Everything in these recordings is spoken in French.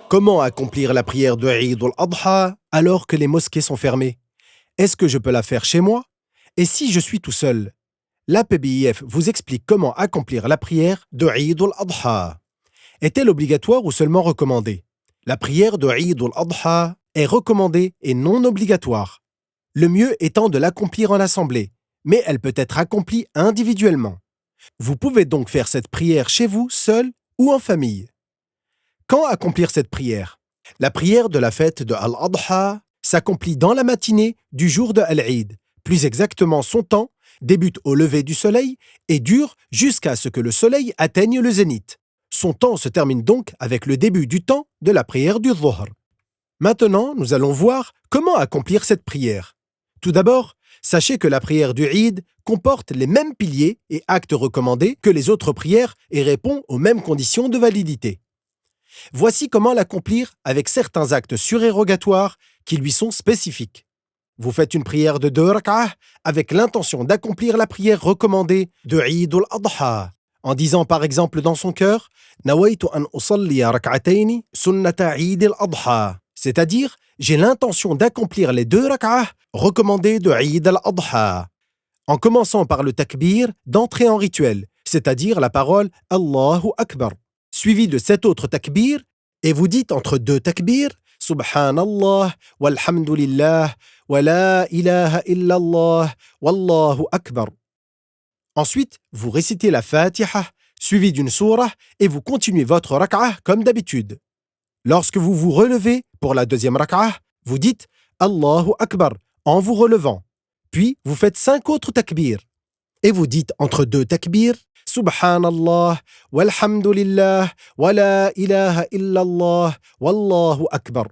Comment accomplir la prière de Eid al-Adha alors que les mosquées sont fermées? Est-ce que je peux la faire chez moi? Et si je suis tout seul? L'APBIF vous explique comment accomplir la prière de Eid al-Adha. Est-elle obligatoire ou seulement recommandée? La prière de Eid al-Adha est recommandée et non obligatoire. Le mieux étant de l'accomplir en assemblée, mais elle peut être accomplie individuellement. Vous pouvez donc faire cette prière chez vous, seul ou en famille. Quand accomplir cette prière? La prière de la fête de Al-Adha s'accomplit dans la matinée du jour de Al-Eid. Plus exactement, son temps débute au lever du soleil et dure jusqu'à ce que le soleil atteigne le zénith. Son temps se termine donc avec le début du temps de la prière du Dhuhr. Maintenant, nous allons voir comment accomplir cette prière. Tout d'abord, sachez que la prière du Eid comporte les mêmes piliers et actes recommandés que les autres prières et répond aux mêmes conditions de validité. Voici comment l'accomplir avec certains actes surérogatoires qui lui sont spécifiques. Vous faites une prière de 2 rak'ah avec l'intention d'accomplir la prière recommandée de Eid al-Adha, en disant par exemple dans son cœur « Nawaitu an usalliya rak'atayni sunnata Eid al-Adha », c'est-à-dire « J'ai l'intention d'accomplir les 2 rak'ah recommandées de Eid al-Adha », en commençant par le takbir d'entrée en rituel, c'est-à-dire la parole « Allahu Akbar », suivi de 7 autres takbir, et vous dites entre 2 takbir « Subhanallah, walhamdulillah, wa la ilaha illallah, wallahu akbar ». Ensuite, vous récitez la Fatiha, suivi d'une sourate, et vous continuez votre rak'ah comme d'habitude. Lorsque vous vous relevez pour la deuxième rak'ah, vous dites « Allahu Akbar » en vous relevant. Puis, vous faites 5 autres takbir. Et vous dites entre 2 takbir « Subhanallah, walhamdulillah, wa la ilaha illallah, wallahu akbar ».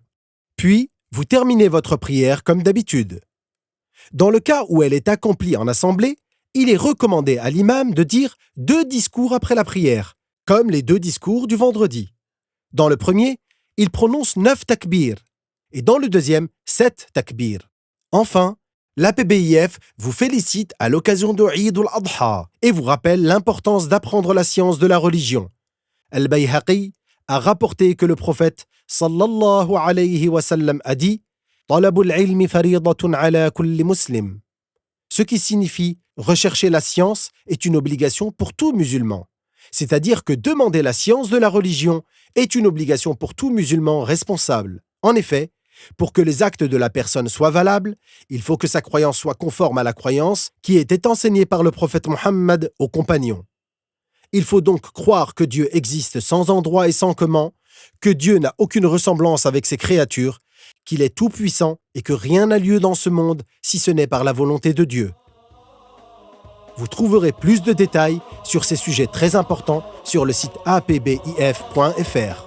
Puis, vous terminez votre prière comme d'habitude. Dans le cas où elle est accomplie en assemblée, il est recommandé à l'imam de dire 2 discours après la prière, comme les 2 discours du vendredi. Dans le premier, il prononce 9 takbir, et dans le deuxième, 7 takbir. Enfin, l'APBIF vous félicite à l'occasion de Eid al-Adha et vous rappelle l'importance d'apprendre la science de la religion. Al-Bayhaqi a rapporté que le prophète sallallahu alayhi wa sallam a dit « Talabul ilmi faridatun ala kulli muslim », ce qui signifie « rechercher la science est une obligation pour tout musulman », c'est-à-dire que demander la science de la religion est une obligation pour tout musulman responsable. En effet, pour que les actes de la personne soient valables, il faut que sa croyance soit conforme à la croyance qui était enseignée par le prophète Mohammed aux compagnons. Il faut donc croire que Dieu existe sans endroit et sans comment, que Dieu n'a aucune ressemblance avec ses créatures, qu'il est tout-puissant et que rien n'a lieu dans ce monde si ce n'est par la volonté de Dieu. Vous trouverez plus de détails sur ces sujets très importants sur le site apbif.fr.